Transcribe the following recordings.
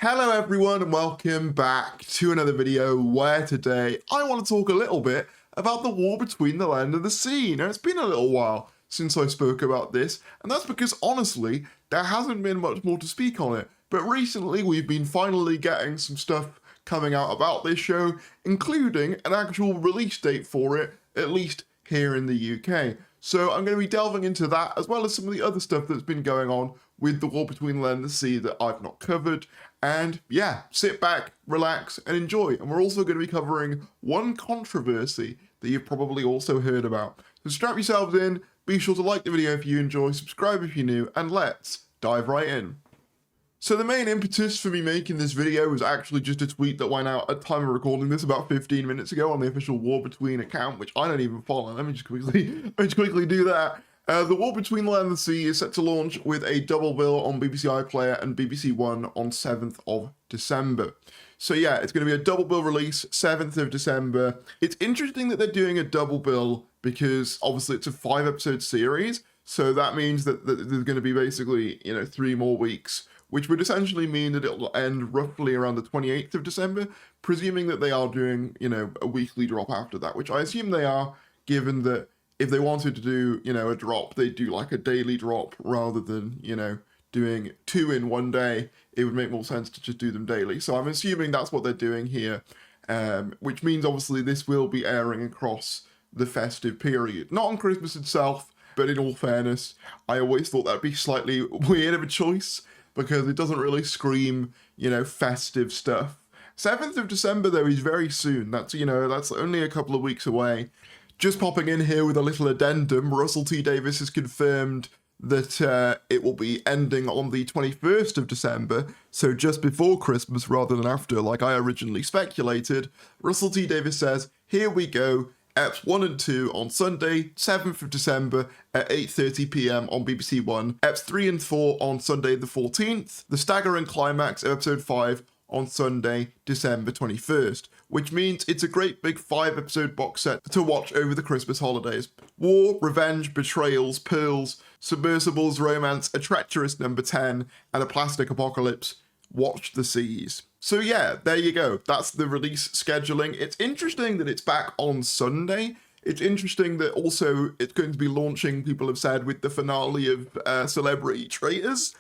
Hello everyone and welcome back to another video where today I want to talk a little bit about the war between the land and the sea. Now it's been a little while since I spoke about this, and that's because honestly there hasn't been much more to speak on it, but recently we've been finally getting some stuff coming out about this show, including an actual release date for it, at least here in the UK. So I'm going to be delving into that as well as some of the other stuff that's been going on with the war between the land and the sea that I've not covered. And yeah, sit back, relax, and enjoy. And we're also going to be covering one controversy that you've probably also heard about. So strap yourselves in, be sure to like the video if you enjoy, subscribe if you're new, and let's dive right in. So the main impetus for me making this video was actually just a tweet that went out at the time of recording this about 15 minutes ago on the official War Between account, which I don't even follow. Let me just quickly do that. The War Between the Land and the Sea is set to launch with a double bill on BBC iPlayer and BBC One on 7th of December. So yeah, it's going to be a double bill release, 7th of December. It's interesting that they're doing a double bill because obviously it's a 5-episode series. So that means that there's going to be basically, 3 more weeks, which would essentially mean that it'll end roughly around the 28th of December, presuming that they are doing, a weekly drop after that, which I assume they are, given that if they wanted to do, a drop, they'd do like a daily drop rather than, doing 2 in one day. It would make more sense to just do them daily. So I'm assuming that's what they're doing here, which means obviously this will be airing across the festive period. Not on Christmas itself, but in all fairness, I always thought that'd be slightly weird of a choice because it doesn't really scream, festive stuff. 7th of December, though, is very soon. That's, that's only a couple of weeks away. Just popping in here with a little addendum, Russell T Davies has confirmed that it will be ending on the 21st of December, so just before Christmas rather than after, like I originally speculated. Russell T Davies says, here we go, Eps 1 and 2 on Sunday, 7th of December at 8:30 PM on BBC One, Eps 3 and 4 on Sunday the 14th, the staggering climax of Episode 5 on Sunday, December 21st, which means it's a great big 5-episode box set to watch over the Christmas holidays. War, revenge, betrayals, pearls, submersibles, romance, a treacherous number 10, and a plastic apocalypse. Watch the seas. So yeah, there you go. That's the release scheduling. It's interesting that it's back on Sunday. It's interesting that also it's going to be launching, people have said, with the finale of Celebrity Traitors.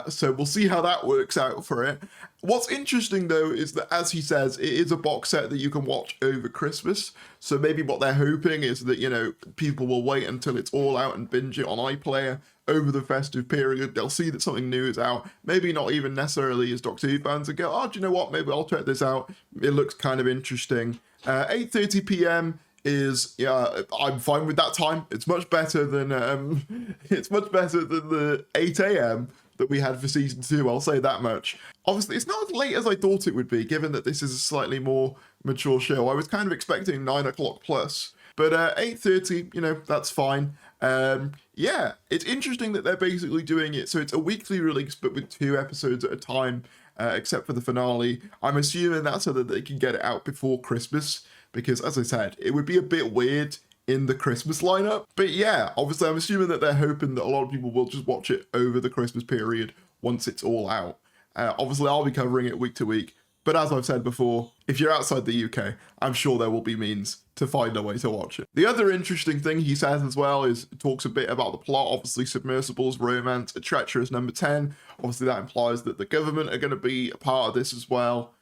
So we'll see how that works out for it. What's interesting, though, is that, as he says, it is a box set that you can watch over Christmas. So maybe what they're hoping is that, people will wait until it's all out and binge it on iPlayer over the festive period. They'll see that something new is out. Maybe not even necessarily as Doctor Who fans, and go, oh, do you know what? Maybe I'll check this out. It looks kind of interesting. 8:30 PM is, yeah, I'm fine with that time. It's much better than the 8 AM that we had for season 2, I'll say that much. Obviously, it's not as late as I thought it would be, given that this is a slightly more mature show. I was kind of expecting 9 o'clock plus, but 8:30, that's fine. Yeah, it's interesting that they're basically doing it, so it's a weekly release, but with 2 episodes at a time, except for the finale. I'm assuming that's so that they can get it out before Christmas, because as I said, it would be a bit weird in the Christmas lineup. But yeah, obviously I'm assuming that they're hoping that a lot of people will just watch it over the Christmas period once it's all out. Obviously I'll be covering it week to week, but as I've said before, if you're outside the UK, I'm sure there will be means to find a way to watch it. The other interesting thing he says as well is, talks a bit about the plot, obviously submersibles, romance, a treacherous number 10. Obviously that implies that the government are going to be a part of this as well.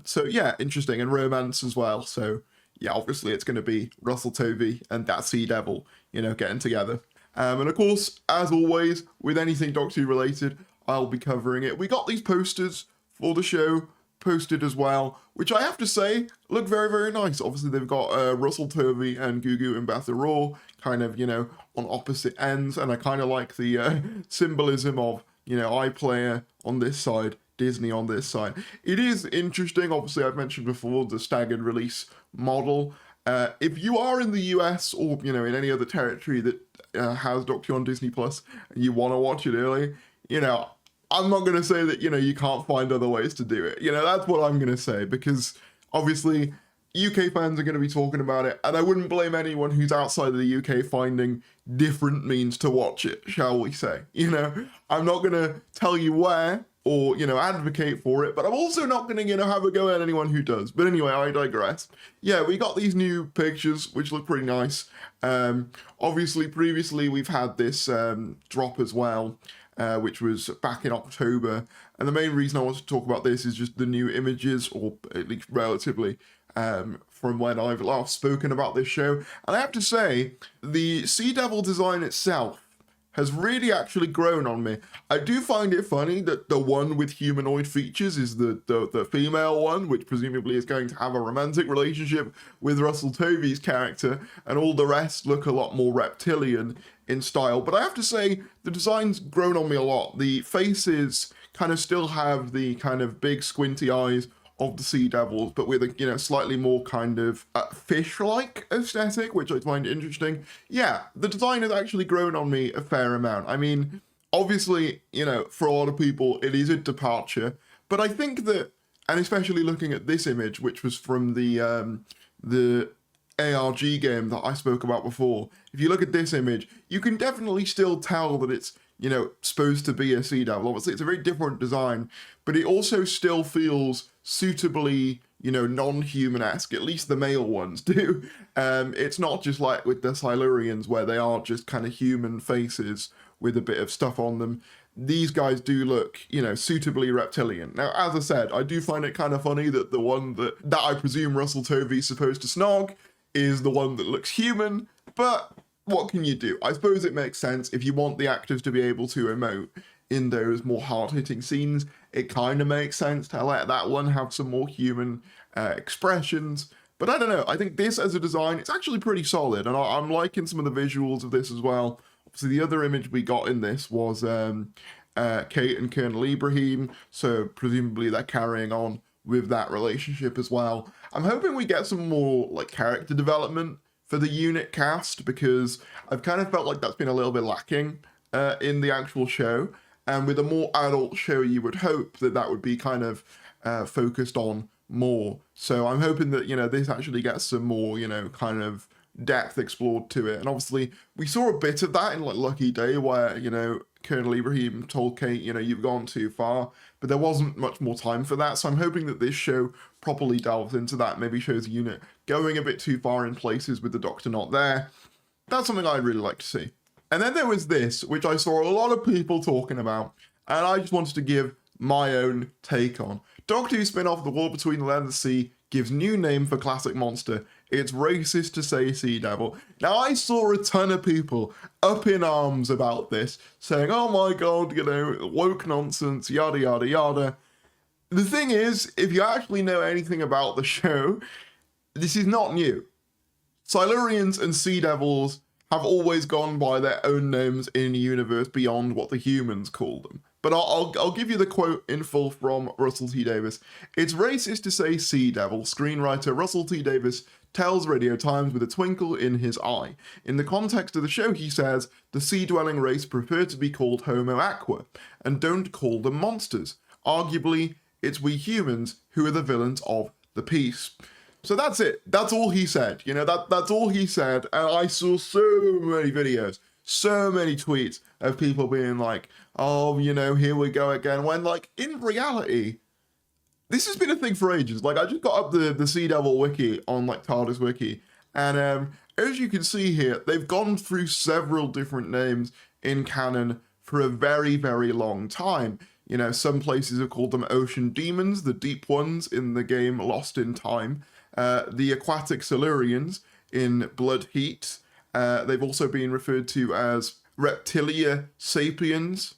So yeah, interesting, and romance as well. So yeah, obviously it's going to be Russell Tovey and that Sea Devil, getting together. And of course, as always, with anything Doctor Who related, I'll be covering it. We got these posters for the show posted as well, which I have to say look very, very nice. Obviously they've got Russell Tovey and Gugu Mbatha Raw kind of, on opposite ends, and I kind of like the symbolism of, iPlayer on this side, Disney on this side. It is interesting, obviously I've mentioned before, the staggered release model. If you are in the US or, in any other territory that has Doctor Who on Disney Plus and you want to watch it early, I'm not going to say that, you can't find other ways to do it. That's what I'm going to say, because obviously UK fans are going to be talking about it, and I wouldn't blame anyone who's outside of the UK finding different means to watch it, shall we say. I'm not going to tell you where, or, you know, advocate for it, but I'm also not going to, you know, have a go at anyone who does. But anyway, I digress. Yeah, we got these new pictures, which look pretty nice. Obviously, previously we've had this drop as well, which was back in October. And the main reason I want to talk about this is just the new images, or at least relatively, from when I've last spoken about this show. And I have to say, the Sea Devil design itself has really actually grown on me. I do find it funny that the one with humanoid features is the female one, which presumably is going to have a romantic relationship with Russell Tovey's character, and all the rest look a lot more reptilian in style. But I have to say, the design's grown on me a lot. The faces kind of still have the kind of big squinty eyes of the Sea Devils, but with a, you know, slightly more kind of fish-like aesthetic, which I find interesting. Yeah, the design has actually grown on me a fair amount. I mean, obviously, you know, for a lot of people, it is a departure, but I think that, and especially looking at this image, which was from the ARG game that I spoke about before, if you look at this image, you can definitely still tell that it's, you know, supposed to be a Sea Devil. Obviously, it's a very different design, but it also still feels suitably, you know, non-human-esque. At least the male ones do. It's not just like with the Silurians, where they are just kind of human faces with a bit of stuff on them. These guys do look, you know, suitably reptilian. Now, as I said, I do find it kind of funny that the one that I presume Russell Tovey's supposed to snog is the one that looks human, but what can you do? I suppose it makes sense if you want the actors to be able to emote in those more hard-hitting scenes. It kind of makes sense to let that one have some more human expressions. But I don't know, I think this as a design, it's actually pretty solid, and I'm liking some of the visuals of this as well. Obviously, the other image we got in this was Kate and Colonel Ibrahim, so presumably they're carrying on with that relationship as well. I'm hoping we get some more like character development for the unit cast, because I've kind of felt like that's been a little bit lacking in the actual show. And with a more adult show, you would hope that that would be kind of focused on more. So I'm hoping that, you know, this actually gets some more, you know, kind of depth explored to it. And obviously, we saw a bit of that in like Lucky Day, where, you know, Colonel Ibrahim told Kate, you know, you've gone too far, but there wasn't much more time for that. So I'm hoping that this show properly delves into that, maybe shows the unit going a bit too far in places with the Doctor not there. That's something I'd really like to see. And then there was this, which I saw a lot of people talking about, and I just wanted to give my own take on. Doctor Who spin-off The War Between the Land and the Sea gives new name for classic monster. It's racist to say Sea Devil. Now, I saw a ton of people up in arms about this, saying, oh my god, you know, woke nonsense, yada yada yada. The thing is, if you actually know anything about the show, this is not new. Silurians and Sea Devils have always gone by their own names in the universe beyond what the humans call them. But I'll give you the quote in full from Russell T Davies. It's racist to say Sea Devil, screenwriter Russell T Davies tells Radio Times with a twinkle in his eye. In the context of the show, he says, the sea-dwelling race prefer to be called Homo Aqua, and don't call them monsters. Arguably, it's we humans who are the villains of the piece. So that's it. That's all he said. You know, that's all he said. And I saw so many videos, so many tweets of people being like, oh, you know, here we go again. When, like, in reality, this has been a thing for ages. Like, I just got up the Sea Devil wiki on, like, TARDIS wiki. And as you can see here, they've gone through several different names in canon for a very, very long time. You know, some places have called them ocean demons, the deep ones in the game Lost in Time. The aquatic Silurians in Blood Heat. They've also been referred to as Reptilia Sapiens.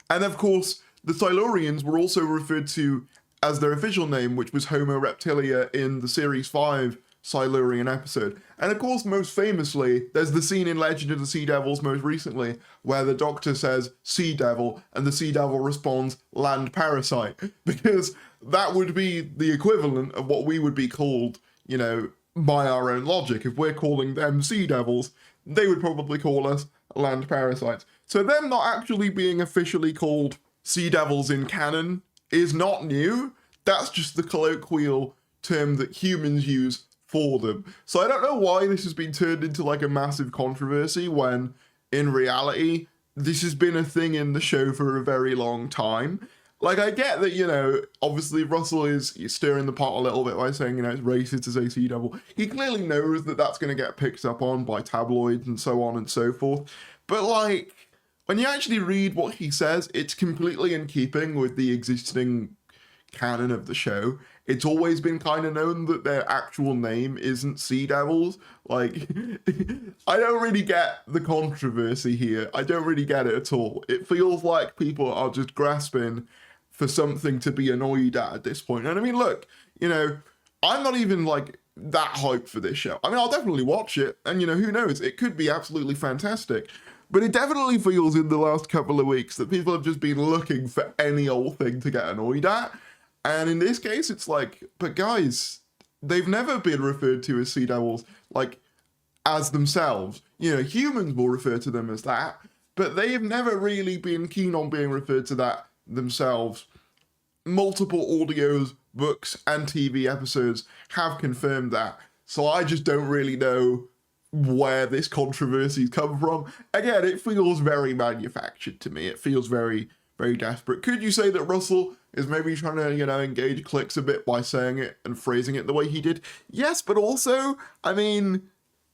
And of course, the Silurians were also referred to as their official name, which was Homo Reptilia in the Series 5 Silurian episode. And of course, most famously, there's the scene in Legend of the Sea Devils most recently, where the Doctor says Sea Devil, and the Sea Devil responds land parasite, because that would be the equivalent of what we would be called, you know, by our own logic. If we're calling them Sea Devils, they would probably call us land parasites. So them not actually being officially called Sea Devils in canon is not new. That's just the colloquial term that humans use for them. So I don't know why this has been turned into like a massive controversy when in reality this has been a thing in the show for a very long time. Like, I get that, you know, obviously Russell is stirring the pot a little bit by saying, you know, it's racist to say Sea Devil. He clearly knows that that's going to get picked up on by tabloids and so on and so forth. But, like, when you actually read what he says, it's completely in keeping with the existing canon of the show. It's always been kind of known that their actual name isn't Sea Devils. Like, I don't really get the controversy here. I don't really get it at all. It feels like people are just grasping for something to be annoyed at this point. And I mean, look, you know, I'm not even like that hyped for this show. I mean, I'll definitely watch it, and you know, who knows, it could be absolutely fantastic. But it definitely feels in the last couple of weeks that people have just been looking for any old thing to get annoyed at. And in this case, it's like, but guys, they've never been referred to as Sea Devils, like, as themselves. You know, humans will refer to them as that, but they have never really been keen on being referred to that themselves. Multiple audios, books, and TV episodes have confirmed that. So I just don't really know where this controversy's come from. Again, it feels very manufactured to me. It feels very, very desperate. Could you say that Russell is maybe trying to, you know, engage clicks a bit by saying it and phrasing it the way he did? Yes, but also, I mean,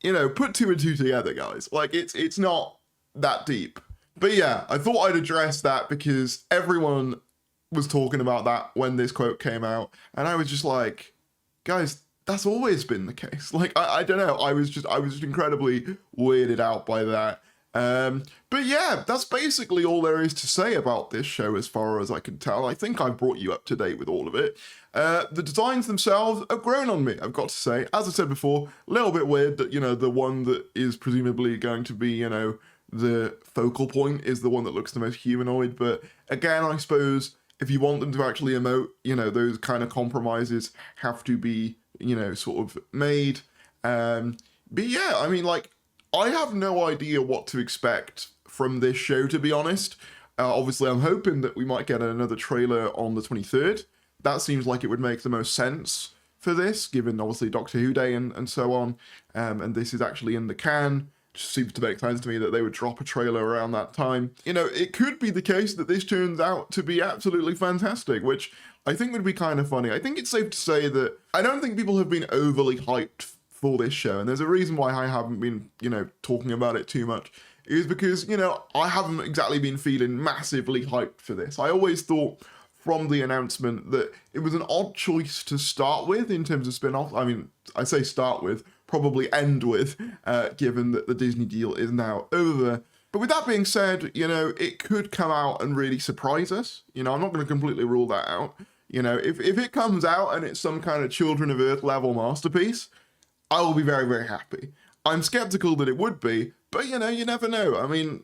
you know, put two and two together, guys. Like, it's not that deep. But yeah, I thought I'd address that because everyone was talking about that when this quote came out, and I was just like, guys, that's always been the case. Like, I don't know, I was just incredibly weirded out by that. But yeah, that's basically all there is to say about this show as far as I can tell. I think I've brought you up to date with all of it. The designs themselves have grown on me, I've got to say. As I said before, a little bit weird that, you know, the one that is presumably going to be, you know, the focal point is the one that looks the most humanoid. But again, I suppose if you want them to actually emote, you know, those kind of compromises have to be, you know, sort of made. But yeah, I mean, like, I have no idea what to expect from this show, to be honest. Obviously, I'm hoping that we might get another trailer on the 23rd. That seems like it would make the most sense for this, given obviously Doctor Who Day and so on. And this is actually in the can. Just seems to make sense to me that they would drop a trailer around that time. You know, it could be the case that this turns out to be absolutely fantastic, which I think would be kind of funny. I think it's safe to say that I don't think people have been overly hyped for this show, and there's a reason why I haven't been, you know, talking about it too much, is because, you know, I haven't exactly been feeling massively hyped for this. I always thought from the announcement that it was an odd choice to start with in terms of spin-off. I mean, I say start with, probably end with, given that the Disney deal is now over. But with that being said, you know, it could come out and really surprise us. You know, I'm not going to completely rule that out. You know, if it comes out and it's some kind of Children of Earth level masterpiece, I will be very, very happy. I'm skeptical that it would be, but, you know, you never know. I mean,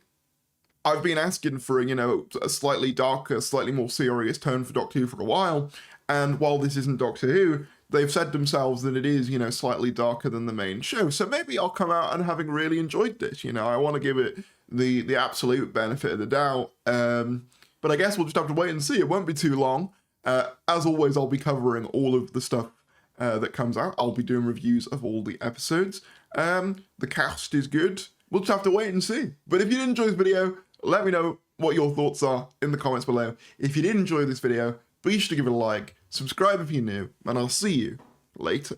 I've been asking for, you know, a slightly darker, slightly more serious tone for Doctor Who for a while, and while this isn't Doctor Who, they've said themselves that it is, you know, slightly darker than the main show. So maybe I'll come out and having really enjoyed this. You know, I want to give it the absolute benefit of the doubt. But I guess we'll just have to wait and see. It won't be too long. As always, I'll be covering all of the stuff that comes out. I'll be doing reviews of all the episodes. The cast is good. We'll just have to wait and see. But if you did enjoy this video, let me know what your thoughts are in the comments below. If you did enjoy this video, be sure to give it a like, subscribe if you're new, and I'll see you later.